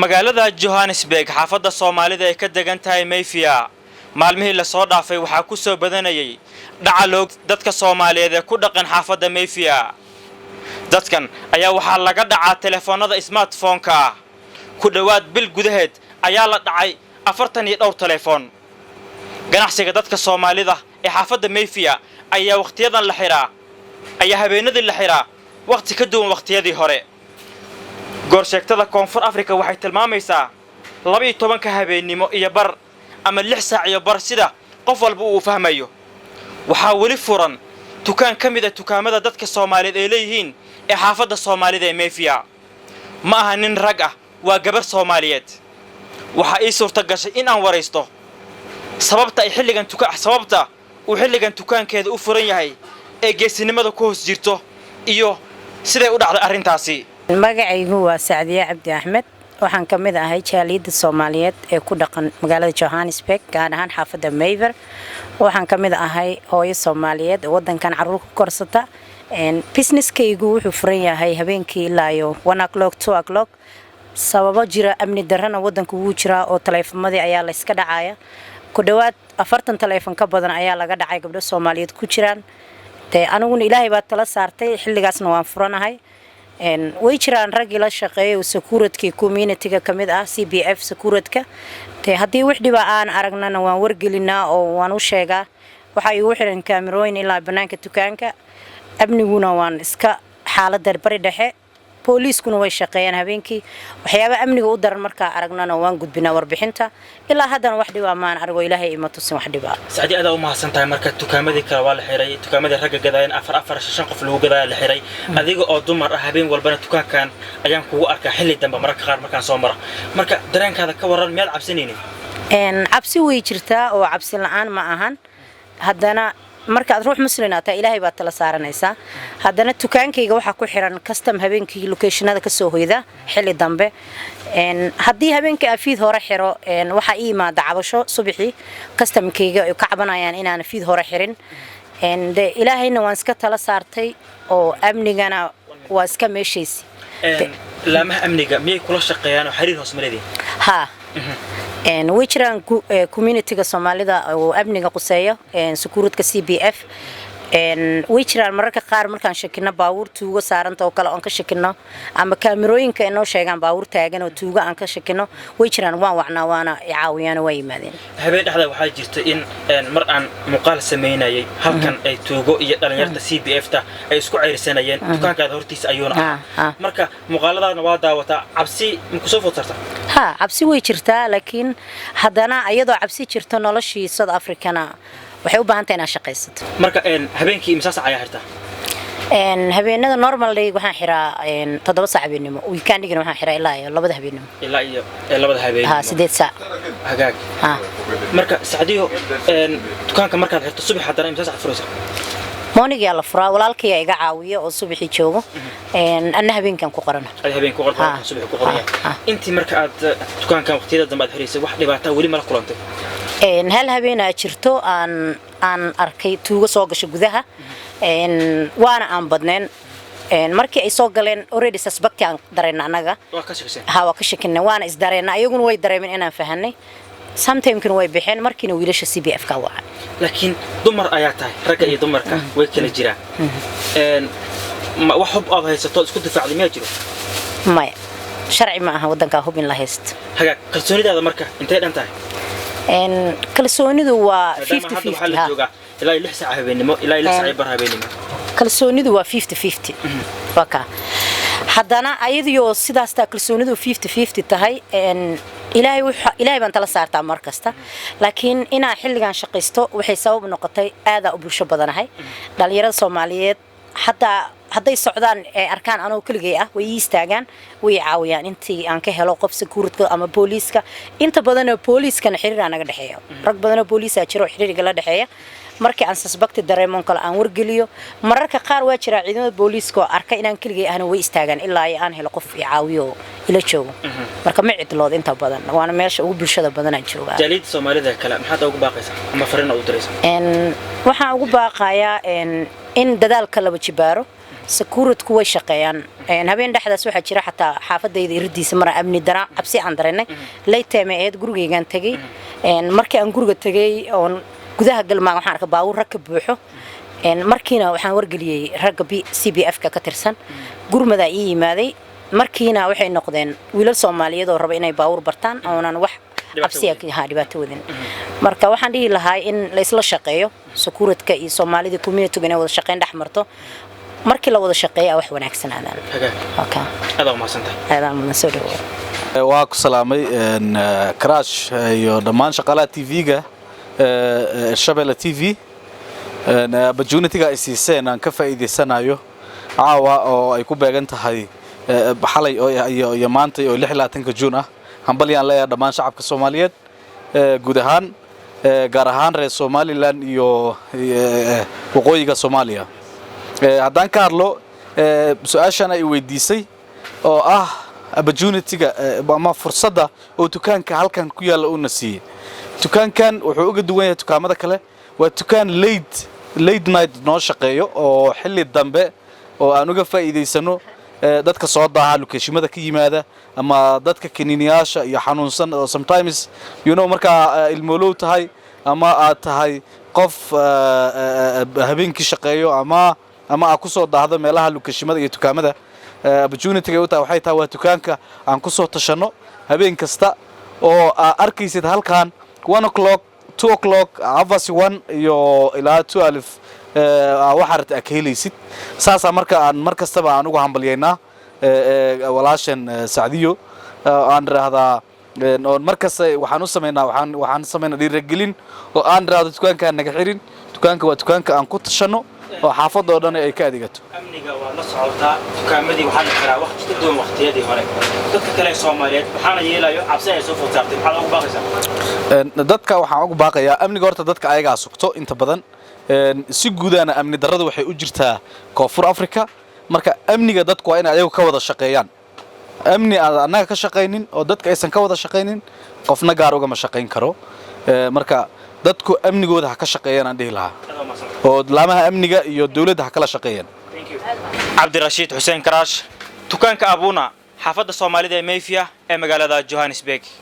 magaalada Johannesburg xaafadda Soomaalida ay ka degan tahay Mayfiya maalmihii la soo dhaafay waxa ku soo badanayay dhacaloog dadka Soomaaliyeed ee ku dhaqan xaafadda Mayfiya dadkan ayaa waxa laga dhacaa telefoonada smartphone-ka ku dhawaad bil gudaheed ayaa la dhacay 42 telefoon ganacsiga dadka Soomaalida ee xaafadda Mayfiya ayaa waqtiyadan la xiraa ayaa habeenadii la xiraa waqti ka duwan waqtiyadii hore gorsheegtada Koonfur Afrika waxay tilmaamaysaa 12 habeenimo iyo bar ama 6 saac iyo bar sida qof walba uu fahmayo waxa wali furan dukaan kamid ah dukaamada dadka Soomaaliyeed ay leeyihiin ee xaafadda Soomaalida ee Mayfiya ma aha nin rag ah waa gabar Soomaaliyeed waxa ay suurta gashay in aan wareysto sababta ay xilligan dukaankeeda u furan yahay ee geesinimada ku hoos jirto iyo siday u dhacday arintaasi magacaygu waa Saadiya Cabdi Ahmed waxaan kamid ahay jaaliyada Soomaaliyeed ee ku dhaqan magaalada Johannesburg gaar ahaan xaafadda Mayfiya waxaan kamid ahay hooyo Soomaaliyeed wadankan caruur ku korsata businesskaygu wuxuu furan yahay habeenkii ilaa 1 o'clock 2 o'clock sababo jira amni darrana wadanku wuu jiraa oo taleefamadii ayaa la iska dhacaya ku dhawaad 40 taleefan ka badan ayaa laga dhacay gabdho Soomaaliyeed ku jiraan aniguna Ilaahay baa tala saartay xilligaasna waan furanahay way jiraan rag ila shaqeeyo security community-ga kamid ah CBF security-ka hadii wax dhiba aan aragnana waan wargelinaa oo waan u sheegaa waxa ay u xiran kaamirooyin ilaa banaanka dukaanka amniguna waan iska xaaladda bari dhexe booliiskuna way shaqeeyaan habeenkii waxyaabo amniga u daran marka aragnana waan gudbinaa warbixinta ilaa haddana wax dhiba maan argo Ilaahay ima tusin wax dhiba saadi aad u mahadsantahay marka dukaamadii kala waa la xiray dukaamadii ragga gadayeen 4 qof lagu gadaa la xiray adiga oo dumar ah habeen walbana dukaankan ayaan kugu arkaa xilli dambe marka qaar markaan soo maro marka dareenkaada ka waran miyaad cabsanaynin cabsi way jirtaa oo cabsi la'aan ma ahan haddana marka ruux muslim ah Ilaahay baa tala saaranaysa haddana dukaankayga waxa ku xiran custom habeenkii locationada ka soo hoyda xilli dambe hadii habeenkii afiid hore xiro waxa ii imaada cabasho subaxii customkayga ay ka cabanayaan inaan afiid hore xirin Ilaahayna waan iska tala saartay oo amnigana waa iska meeshiisi laamaha amniga miyay kula shaqeeyaan oo xiriir hoos mareedin ha way jiraan community-ga Soomaalida oo amniga quseeyo security-ka CBF way jiraan mararka qaar markaan shakino baabuur tuugo saaranta oo kale aan ka shakino ama kaamirooyinka inoo sheegan baabuur taagan oo tuugo aan ka shakino way jiraan waan wacnaa waana caawiyaan way yimaadeen habeen dhaxda waxa jirta in mar aan muqaal sameynayay halkan ay tuugo iyo dhalinyarada CBF-ta ay isku ceyrsanayeen dukaankaada hortiisa ayuuna marka muqaaladaana waa daawata cabsi ku soo fotarta cabsi way jirtaa laakiin haddana ayadoo cabsi jirto noloshii South Africana waxay u baahan tahay inaad shaqaysato marka habeenkii imisa saac ayaa xirtaa habeenada normal day waxaan xiraa 7 saac habeenimo weekendigana waxaan xiraa ilaa 2 habeenimo ilaa 2 habeenimo 8 saac hagaag marka saacadiyo dukaanka markaad xirto subax haddana imisa saac furaysaa mooniga la furaa walaalkay iga caawiyo oo subaxii joogo anna habeenkan ku qorana habeen ku qorana subax ku qoraya intii marka aad dukaankan waqtiyada dambe aad xiriisay wax dhibaato wali ma la kulantay hal habeena jirto aan arkay tuugo soo gashay gudaha waana aan badneen markii ay soo galeen already suspect aan dareena anaga waa ka shakinay waana is dareena ayaguna way dareemeen inaan fahanay sometimes way bixeen markiina wiilasha CBF ka wacan laakiin dumar ayaa tahay ragga iyo dumarka way kala jiraan wax hub aad haysato isku difaacday ma jiro maya sharci ma aha wadanka hubin la haysto haga kalsoonidaada marka intee dhan tahay kalsoonidu waa 50-50 ilaa 6 saac habeenimo ilaa 6 saac bar habeenimo kalsoonidu waa 50-50 waka haddana ayadoo sidaas ta kalsoonidu 50-50 tahay Ilaahay baan tala saartaa mar kasta laakiin inaa xilligan shaqaysto waxay sabab noqotay aad u bulsho badanahay dhalinyarada Soomaaliyeed hadday socdaan arkaan anoo kaligay ah way istaagaan way caawiyaan intii aan ka helo qof security ama booliiska inta badan booliiskana xiriir anaga dhaxeeyo rag badan oo booliis ah jiro xiriirka la dhaxeeya markii aan suspect dareemon kale aan wargeliyo mararka qaar waa jira ciidamada booliiska oo arka inaan kaligay ahna way istaagaan ilaa aan helo qof caawiyo ila joogo marka ma cidlood inta badan waana meesha ugu bulshada badan aan joogaa jaaliyada Soomaalida kale maxaad ugu baaqaysaa ama fariin u diraysaa waxaan ugu baaqayaa in dadaalka la wajibaaro security way shaqeeyaan habeen dhexdaas waxa jira xataa xaafadayda iridiisa mara amni dara cabsi aan dareennay laytame eed gurigeygan tagay markii aan guriga tagay oo gudaha galmaa waxaan arkay baawur rag ka buuxo markiina waxaan wargeliyay ragga CBF ka tirsan gurmada ii yimaaday markiina waxay noqdeen wiilal Soomaaliyeed oo raba inay baawur bartaan oonan wax absiya ka dhibaato wadin marka waxaan dhihi lahaa in la isla shaqeeyo security-ka iyo Soomaalida community-ga inay wada shaqeyn dhaxmarto markii la wada shaqeeyo wax wanaagsanadaan adaa ma santahay waa ku salaamay crash iyo dhammaan shaqaalaha TV-ga Shabeelle TV opportunity-ga ay siiseen aan ka faa'iideysanayo caawa oo ay ku beegan tahay xalay iyo maanta oo 26 June ah hambalyaan leeyahay dhammaan shacabka Soomaaliyeed guud ahaan gaar ahaan reer Somaliland iyo waqooyiga Soomaaliya haddaan ka hadlo su'aashan ay weydiisay oo ah opportunity-ga ama fursadda oo dukaanka halkan ku yaala uu nasiiyay dukaankan wuxuu uga duwan yahay dukaamada kale waa dukaan late night noo shaqeeyo oo xilli dambe oo aan uga faa'iideysano dadka soo daaha locationada ka yimaada ama dadka kiniiniyaasha iyo xanuunsan oo sometimes marka ilmoolow tahay ama aad tahay qof habeenkii shaqeeyo ama aad ku soo daahdo meelaha locationada iyo dukaamada opportunity-ga u tahay waxay tahay waa dukaanka aan ku soo tashano habeen kasta oo arkaysid halkan 1 o'clock 2 o'clock avasi 1 iyo ilaa 12 waxaad ka helaysid saasa marka aan markastaba aan ugu hambalyeynaa walaashan Saadiyo aan raahdaa oo markasta waxaan u sameynaa dhiirigelin oo aan raahdo dukaanka naga xirin dukaanka waa dukaanka aan ku tashano oo xaafadda oo dhan ay ka adeegato amniga waa la socotaa dukaamadii waxaa la xiraa waqti ka duwan waqtiyadii hore dadka kale Soomaaliyeed waxaana yeelayo cabsi ay soo fogaatay maxaa ugu baaqaysaa dadka waxaan ugu baaqayaa amniga horta dadka ayaga sugto inta badan si guudana amni darradu waxay u jirtaa Koonfur Afrika marka amniga dadku waa in ayagu ka wada shaqeeyaan amni anaga ka shaqeynin oo dadka aysan ka wada shaqeynin qofna gaar uga ma shaqeyn karo marka dadku amnigooda ha ka shaqeeyaan aan dhihi lahaa oo laamaha amniga iyo dawladda ha kala shaqeeyaan Cabdirashiid Xuseen Crash dukaanka Abuna xaafadda Soomaalida ee Mayfiya ee magaalada Johannesburg